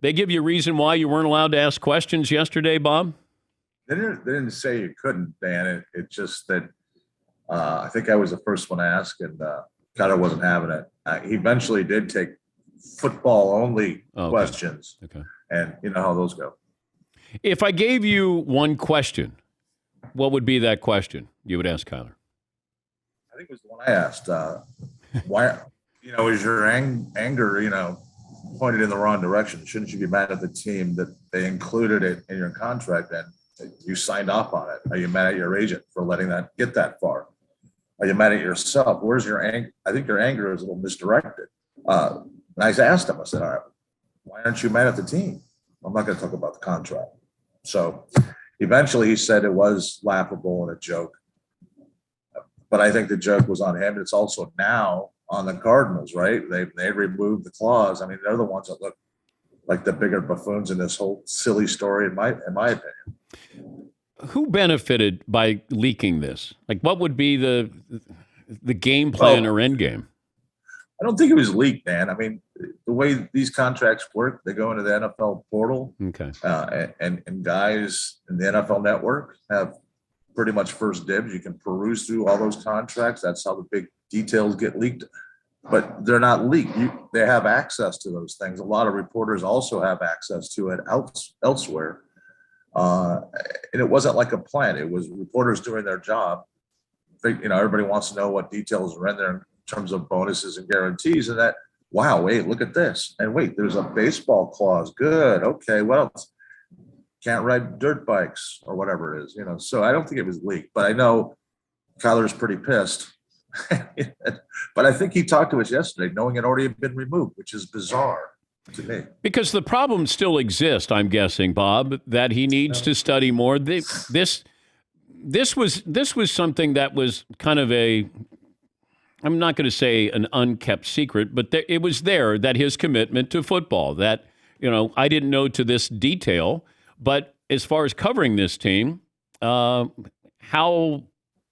They give you a reason why you weren't allowed to ask questions yesterday, Bob? They didn't say you couldn't, Dan. It's just that I think I was the first one to ask, and Kyler wasn't having it. He eventually did take football only Okay. questions, Okay. and you know how those go. If I gave you one question, what would be that question you would ask Kyler? I think it was the one I asked. Why, is your anger, pointed in the wrong direction? Shouldn't you be mad at the team that they included it in your contract and you signed off on it? Are you mad at your agent for letting that get that far? Are you mad at yourself? Where's your anger? I think your anger is a little misdirected. And I asked him, I said, all right, why aren't you mad at the team? I'm not going to talk about the contract. So eventually he said it was laughable and a joke. But I think the joke was on him. It's also now on the Cardinals, right? They removed the clause. I mean, they're the ones that look like the bigger buffoons in this whole silly story, in my opinion. Who benefited by leaking this? Like, what would be the game plan Well, or end game? I don't think it was leaked, man. I mean, the way these contracts work, they go into the NFL portal, Okay. and guys in the NFL Network have pretty much first dibs. You can peruse through all those contracts. That's how the big details get leaked. But they're not leaked. They have access to those things. A lot of reporters also have access to it elsewhere. And it wasn't like a plan. It was reporters doing their job. Everybody wants to know what details are in there in terms of bonuses and guarantees. And that, wow, wait, look at this. And wait, there's a baseball clause. Good. Okay, what else? Can't ride dirt bikes or whatever it is. So I don't think it was leaked. But I know Kyler's pretty pissed. But I think he talked to us yesterday knowing it already had been removed, which is bizarre to me. Because the problems still exist, I'm guessing, Bob, that he needs to study more. This was something that was kind of I'm not going to say an unkept secret, but it was there, that his commitment to football, that, I didn't know to this detail, but as far as covering this team, how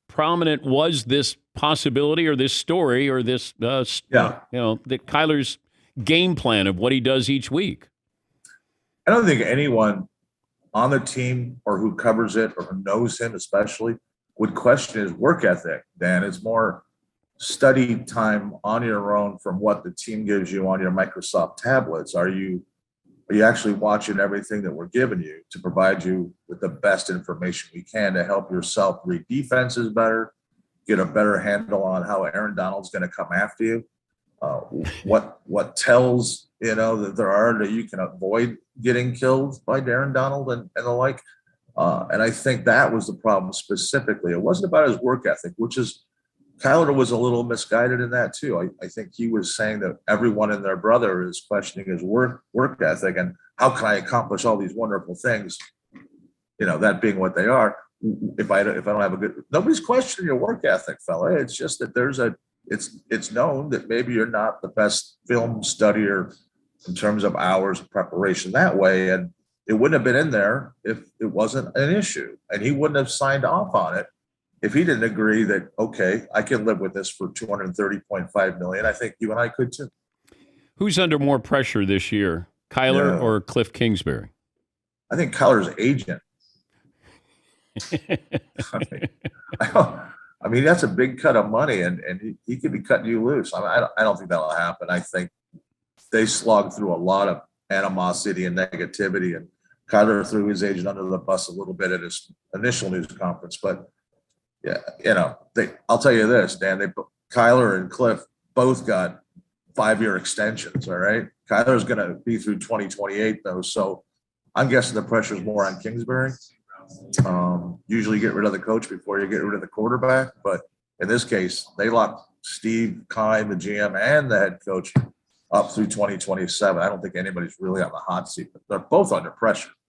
prominent was this possibility or this story or this, that Kyler's game plan of what he does each week? I don't think anyone on the team or who covers it or who knows him especially would question his work ethic, Dan. It's more study time on your own from what the team gives you on your Microsoft tablets. Are you actually watching everything that we're giving you to provide you with the best information we can to help yourself read defenses better, get a better handle on how Aaron Donald's going to come after you? What tells that there are that you can avoid getting killed by Aaron Donald and the like. And I think that was the problem specifically. It wasn't about his work ethic, which is Kyler was a little misguided in that too. I think he was saying that everyone and their brother is questioning his work ethic and how can I accomplish all these wonderful things, that being what they are. If I don't have nobody's questioning your work ethic, fella. It's just that it's known that maybe you're not the best film studier in terms of hours of preparation that way. And it wouldn't have been in there if it wasn't an issue. And he wouldn't have signed off on it if he didn't agree that, okay, I can live with this for $230.5 million. I think you and I could too. Who's under more pressure this year, Kyler or Cliff Kingsbury? I think Kyler's agent. I mean, that's a big cut of money, and he could be cutting you loose. I don't think that'll happen. I think they slogged through a lot of animosity and negativity, and Kyler threw his agent under the bus a little bit at his initial news conference. But yeah, I'll tell you this, Dan. Kyler and Cliff both got 5-year extensions. All right, Kyler's going to be through 2028 though, so I'm guessing the pressure is more on Kingsbury. Usually get rid of the coach before you get rid of the quarterback. But in this case, they locked Steve Keim, the GM, and the head coach up through 2027. I don't think anybody's really on the hot seat. They're both under pressure.